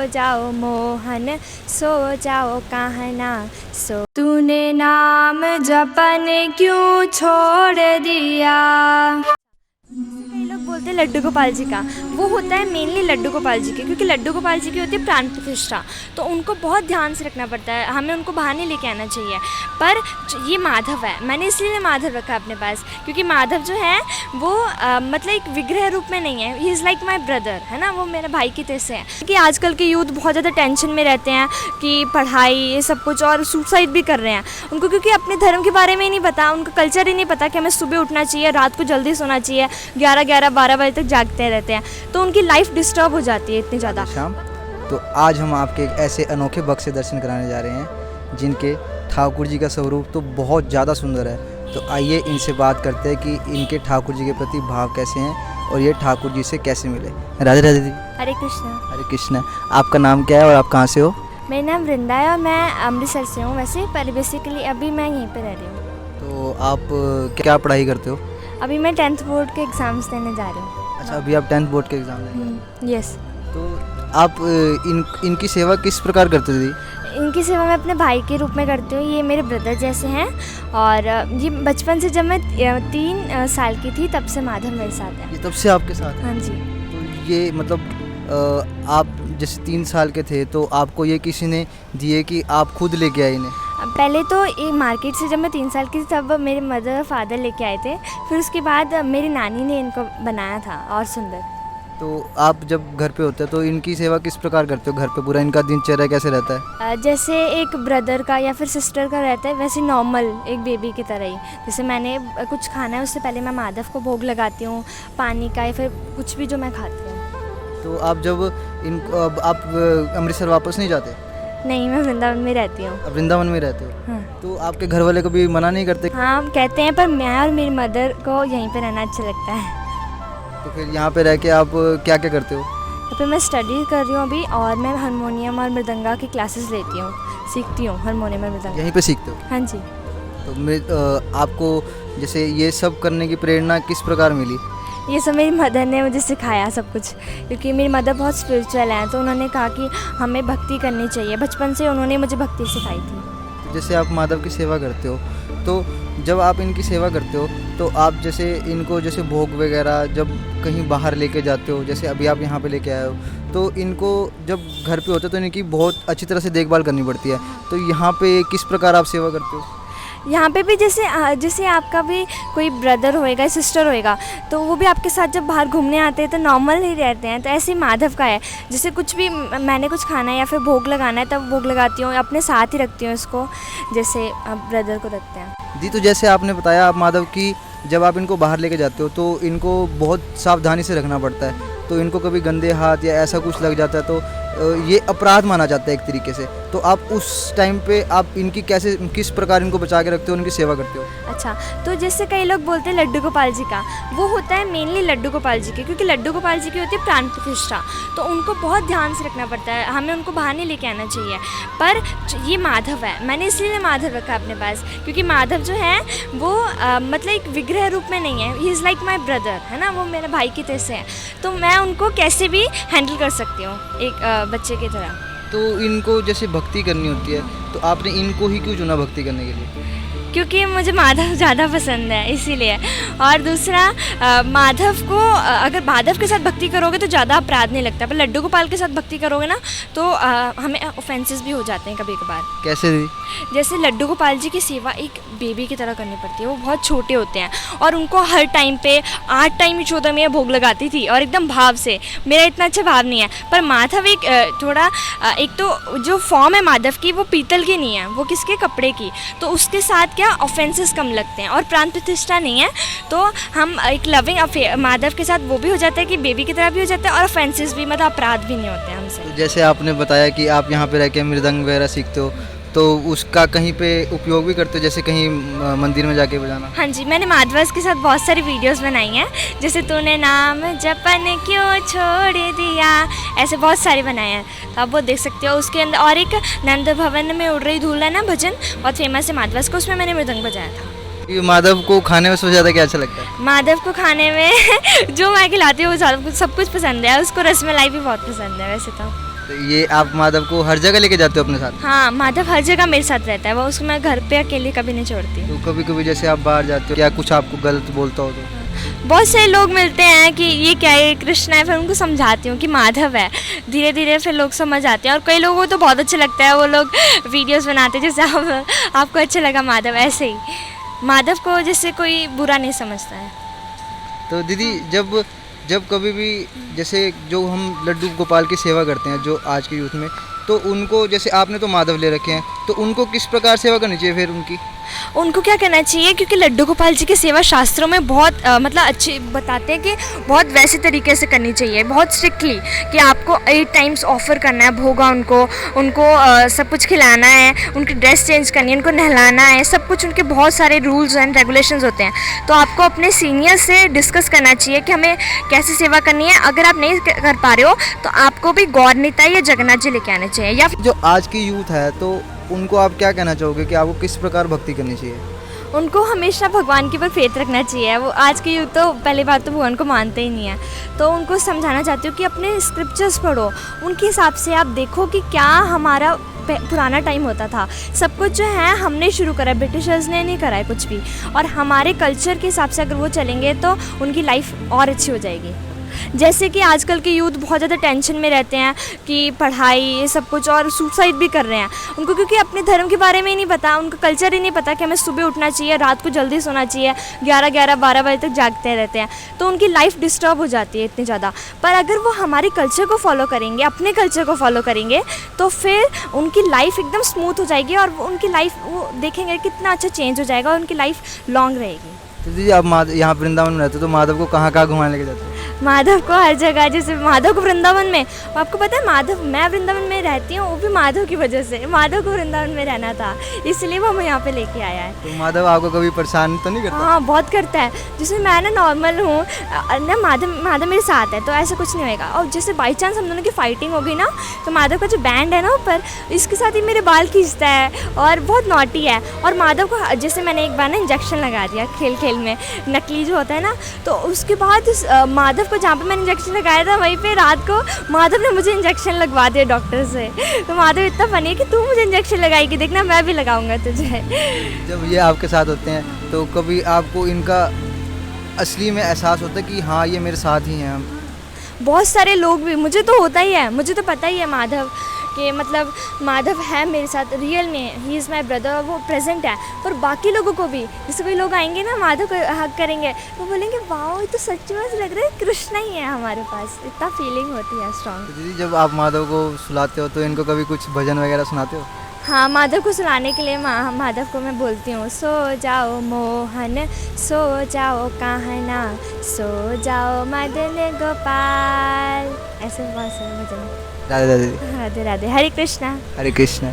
जाओ मोहन, सो जाओ कहना सो। तूने नाम जपन क्यों छोड़ दिया। कई लोग बोलते हैं लड्डू गोपाल जी का, वो होता है मेनली लड्डू गोपाल जी के, क्योंकि लड्डू गोपाल जी की होती है प्राण प्रतिष्ठा, तो उनको बहुत ध्यान से रखना पड़ता है, हमें उनको बाहर नहीं लेके आना चाहिए। पर ये माधव है, मैंने इसलिए माधव रखा अपने पास, क्योंकि माधव जो है वो मतलब एक विग्रह रूप में नहीं है, he is like my brother, है ना, वो मेरा भाई की तरह से है। क्योंकि आजकल के यूथ बहुत ज़्यादा टेंशन में रहते हैं कि पढ़ाई ये सब कुछ, और सुसाइड भी कर रहे हैं उनको, क्योंकि अपने धर्म के बारे में ही नहीं पता, उनको कल्चर ही नहीं पता कि हमें सुबह उठना चाहिए, रात को जल्दी सोना चाहिए, 11-12 बजे तक जागते रहते हैं, तो उनकी लाइफ डिस्टर्ब हो जाती है इतनी ज़्यादा। शाम तो आज हम आपके एक ऐसे अनोखे भक्त से दर्शन कराने जा रहे हैं जिनके ठाकुर जी का स्वरूप तो बहुत ज़्यादा सुंदर है। तो आइए इनसे बात करते हैं कि इनके ठाकुर जी के प्रति भाव कैसे हैं और ये ठाकुर जी से कैसे मिले। राधे राधे दी। हरे कृष्णा। हरे कृष्णा। आपका नाम क्या है और आप कहाँ से हो? मेरा नाम वृंदा है और मैं अमृतसर से हूँ वैसे, पर बेसिकली अभी मैं यहीं पे रह रही हूँ। तो आप क्या पढ़ाई करते हो? अभी मैं 10th बोर्ड के एग्ज़ाम्स देने जा रही हूँ। अच्छा, अभी आप 10th बोर्ड के एग्ज़ाम देंगे? यस। तो आप इनकी सेवा किस प्रकार करते थे? इनकी सेवा मैं अपने भाई के रूप में करती हूँ, ये मेरे ब्रदर जैसे हैं, और ये बचपन से जब मैं 3 साल की थी तब से माधव मेरे साथ है। ये तब से आपके साथ है? हाँ जी। तो ये मतलब आप जैसे 3 साल के थे तो आपको ये किसी ने दिए कि आप खुद लेके आए इन्हें? पहले तो ये मार्केट से जब मैं 3 साल की थी तब मेरे मदर और फादर लेके आए थे, फिर उसके बाद मेरी नानी ने इनको बनाया था और सुंदर। तो आप जब घर पे होते हैं तो इनकी सेवा किस प्रकार करते हो घर पे? पूरा इनका दिनचर्या कैसे रहता है? जैसे एक ब्रदर का या फिर सिस्टर का रहता है, वैसे नॉर्मल एक बेबी की तरह ही। जैसे मैंने कुछ खाना है उससे पहले मैं माधव को भोग लगाती हूँ, पानी का या फिर कुछ भी जो मैं खाती हूँ। तो आप जब अब आप अमृतसर वापस नहीं जाते? नहीं, मैं वृंदावन में रहती हूँ। अब वृंदावन में रहते हो? हाँ। तो आपके घर वाले कभी मना नहीं करते? हाँ, कहते हैं, पर मैं और मेरी मदर को यहीं पे रहना अच्छा लगता है। तो फिर यहाँ पे रह के आप क्या क्या करते हो? तो फिर मैं स्टडी कर रही हूँ अभी, और मैं हारमोनियम और मृदंगा की क्लासेस लेती हूँ, सीखती हूँ हारमोनियम और मृदंगा। यहीं पे सीखते हो? हाँ जी। तो आपको जैसे ये सब करने की प्रेरणा किस प्रकार मिली? ये सब मेरी मदर ने मुझे सिखाया सब कुछ, क्योंकि मेरी मदर बहुत स्पिरिचुअल हैं, तो उन्होंने कहा कि हमें भक्ति करनी चाहिए, बचपन से उन्होंने मुझे भक्ति सिखाई थी। तो जैसे आप माधव की सेवा करते हो, तो जब आप इनकी सेवा करते हो तो आप जैसे इनको जैसे भोग वगैरह जब कहीं बाहर लेके जाते हो, जैसे अभी आप यहाँ पे लेके आए हो, तो इनको जब घर पे होते हो तो इनकी बहुत अच्छी तरह से देखभाल करनी पड़ती है, तो यहाँ पे किस प्रकार आप सेवा करते हो? यहाँ पे भी जैसे आपका भी कोई ब्रदर होएगा, सिस्टर होएगा, तो वो भी आपके साथ जब बाहर घूमने आते हैं तो नॉर्मल ही रहते हैं, तो ऐसे ही माधव का है। जैसे कुछ भी मैंने कुछ खाना है या फिर भोग लगाना है तब भोग लगाती हूँ, अपने साथ ही रखती हूँ इसको, जैसे आप ब्रदर को रखते हैं। दी, तो जैसे आपने बताया आप माधव की जब आप इनको बाहर लेके जाते हो तो इनको बहुत सावधानी से रखना पड़ता है, तो इनको कभी गंदे हाथ या ऐसा कुछ लग जाता है तो ये अपराध माना जाता है एक तरीके से, तो आप उस टाइम पे आप इनकी किस प्रकार इनको बचा के रखते हो, उनकी सेवा करते हो? अच्छा, तो जैसे कई लोग बोलते हैं लड्डू गोपाल जी का, वो होता है मेनली लड्डू गोपाल जी के, क्योंकि लड्डू गोपाल जी की होती है प्राण प्रतिष्ठा, तो उनको बहुत ध्यान से रखना पड़ता है, हमें उनको बाहर नहीं लेके आना चाहिए। पर ये माधव है, मैंने इसलिए माधव रखा अपने पास, क्योंकि माधव जो है वो मतलब एक विग्रह रूप में नहीं है, he is like my brother, है ना, वो मेरा भाई की तरह से है, तो मैं उनको कैसे भी हैंडल कर सकती हूँ एक बच्चे की तरह। तो इनको जैसे भक्ति करनी होती है तो आपने इनको ही क्यों चुना भक्ति करने के लिए? क्योंकि मुझे माधव ज़्यादा पसंद है इसीलिए, और दूसरा माधव को अगर माधव के साथ भक्ति करोगे तो ज़्यादा अपराध नहीं लगता, पर लड्डू गोपाल के साथ भक्ति करोगे ना तो हमें ऑफेंसेस भी हो जाते हैं कभी कभार। कैसे भी? जैसे लड्डू गोपाल जी की सेवा एक बेबी की तरह करनी पड़ती है, वो बहुत छोटे होते हैं और उनको हर टाइम पे 8 टाइम 14 में भोग लगाती थी, और एकदम भाव से। मेरा इतना अच्छा भाव नहीं है, पर माधव एक थोड़ा एक तो जो फॉर्म है माधव की वो पीतल की नहीं है, वो किसके कपड़े की, तो उसके साथ क्या ऑफेंसेस कम लगते हैं, और प्राण प्रतिष्ठा नहीं है, तो हम एक लविंग माधव के साथ वो भी हो जाता है कि बेबी की तरह भी हो जाता है, और ऑफेंसेस भी मतलब अपराध भी नहीं होते हैं हमसे। तो जैसे आपने बताया कि आप यहाँ पे रह के मृदंग वगैरह सीखते हो, तो उसका कहीं पे उपयोग भी करते हो, जैसे कहीं मंदिर में जाके बजाना? हाँ जी, मैंने माधवास के साथ बहुत सारी वीडियोस बनाई हैं, जैसे तूने नाम जपन क्यों छोड़ दिया, ऐसे बहुत सारे बनाए हैं, तो आप वो देख सकते हो। उसके अंदर और एक नंद भवन में उड़ रही धूल है ना भजन, बहुत फेमस है माधवास का, उसमें मैंने मृदंग बजाया था। ये माधव को खाने में सबसे ज़्यादा क्या अच्छा लगता है? माधव को खाने में जो मैं खिलाती हूँ वो सब कुछ पसंद है, उसको रसमलाई भी बहुत पसंद है वैसे तो। तो ये आप माधव को हर जगह लेके जाते हो अपने साथ? हाँ, माधव हर जगह मेरे साथ रहता है, वो उसको मैं घर पे अकेले कभी नहीं छोड़ती। तो कभी कभी जैसे आप बाहर जाते हो, क्या कुछ आपको गलत बोलता हो तो? बहुत से लोग मिलते हैं कि ये क्या है, कृष्ण है, फिर उनको समझाती हूँ कि माधव है। धीरे धीरे फिर लोग समझ आते हैं, और कई लोगों को तो बहुत अच्छा लगता है, वो लोग वीडियोस बनाते हैं जैसे आपको अच्छा लगा माधव, ऐसे ही माधव को जैसे कोई बुरा नहीं समझता है। तो दीदी जब जब कभी भी जैसे जो हम लड्डू गोपाल की सेवा करते हैं जो आज के यूथ में, तो उनको जैसे आपने तो माधव ले रखे हैं, तो उनको किस प्रकार सेवा करनी चाहिए फिर उनकी? उनको क्या करना चाहिए, क्योंकि लड्डू गोपाल जी की सेवा शास्त्रों में बहुत मतलब अच्छी बताते हैं कि बहुत वैसे तरीके से करनी चाहिए, बहुत स्ट्रिक्टली, कि आपको 8 टाइम्स ऑफर करना है भोगा उनको, सब कुछ खिलाना है, उनकी ड्रेस चेंज करनी है, उनको नहलाना है, सब कुछ उनके बहुत सारे रूल्स एंड रेगुलेशंस होते हैं। तो आपको अपने सीनियर से डिस्कस करना चाहिए कि हमें कैसे सेवा करनी है। अगर आप नहीं कर पा रहे हो तो आपको भी गौर निताई या जगन्नाथ जी लेके आने चाहिए। या जो आज की यूथ है तो उनको आप क्या कहना चाहोगे कि आपको किस प्रकार भक्ति करनी चाहिए? उनको हमेशा भगवान के ऊपर फेथ रखना चाहिए। वो आज के युग तो पहली बात तो भगवान को मानते ही नहीं है, तो उनको समझाना चाहती हूँ कि अपने स्क्रिप्चर्स पढ़ो, उनके हिसाब से आप देखो कि क्या हमारा पुराना टाइम होता था। सब कुछ जो है हमने शुरू करा है, ब्रिटिशर्स ने नहीं करा है कुछ भी, और हमारे कल्चर के हिसाब से अगर वो चलेंगे तो उनकी लाइफ और अच्छी हो जाएगी। जैसे कि आजकल के यूथ बहुत ज़्यादा टेंशन में रहते हैं कि पढ़ाई ये सब कुछ, और सुसाइड भी कर रहे हैं उनको, क्योंकि अपने धर्म के बारे में ही नहीं पता, उनका कल्चर ही नहीं पता कि हमें सुबह उठना चाहिए, रात को जल्दी सोना चाहिए, 11-12 बजे तक जागते रहते हैं, तो उनकी लाइफ डिस्टर्ब हो जाती है इतनी ज़्यादा। पर अगर वो हमारे कल्चर को फॉलो करेंगे, अपने कल्चर को फॉलो करेंगे, तो फिर उनकी लाइफ एकदम स्मूथ हो जाएगी, और उनकी लाइफ वो देखेंगे कितना अच्छा चेंज हो जाएगा, और उनकी लाइफ लॉन्ग रहेगी। तो दीदी आप यहाँ वृंदावन में रहते हो, तो माधव को कहाँ कहाँ घुमाने लेके जाते हो? माधव को हर जगह, जैसे माधव को वृंदावन में, आपको पता है माधव, मैं वृंदावन में रहती हूँ वो भी माधव की वजह से, माधव को वृंदावन में रहना था इसलिए वो हमें यहाँ पे लेके आया है। तो माधव आपको कभी परेशान तो नहीं करता? हाँ, बहुत करता है। जैसे मैं ना नॉर्मल हूँ ना, माधव मेरे साथ है तो ऐसा कुछ नहीं होएगा, और जैसे बाई चांस हम दोनों की फाइटिंग हो गई ना, तो माधव का जो बैंड है ना ऊपर, इसके साथ ही मेरे बाल खींचता है और बहुत नॉटी है। और माधव को जैसे मैंने एक बार ना इंजेक्शन लगा दिया खेल खेल में, नकली जो होता है ना, तो उसके बाद माधव को जहाँ पे मैंने इंजेक्शन लगाया था वहीं पे रात को माधव ने मुझे इंजेक्शन लगवा दिया डॉक्टर से। तो माधव इतना फनी है कि तू मुझे इंजेक्शन लगाएगी, देखना मैं भी लगाऊंगा तुझे। जब ये आपके साथ होते हैं तो कभी आपको इनका असली में एहसास होता है कि हाँ ये मेरे साथ ही हैं? बहुत सारे लोग भी, मुझे तो होता ही है, मुझे तो पता ही है माधव कि मतलब माधव है मेरे साथ रियल में, ही इज़ माई ब्रदर, वो प्रेजेंट है। पर बाकी लोगों को भी, जैसे कोई लोग आएंगे ना माधव को हक करेंगे, वो बोलेंगे वाओ ये तो सच में लग रहा है कृष्णा ही है हमारे पास, इतना फीलिंग होती है स्ट्रॉन्ग। तो दीदी जब आप माधव को सुलाते हो तो इनको कभी कुछ भजन वगैरह सुनाते हो? हाँ, माधव को सुलाने के लिए माधव को मैं बोलती हूँ, सो जाओ मोहन सो जाओ कहना, सो जाओ मदन गोपाल, ऐसे बहुत सारे भजन। राधे राधे। राधे राधे, हरे कृष्णा। हरे कृष्ण।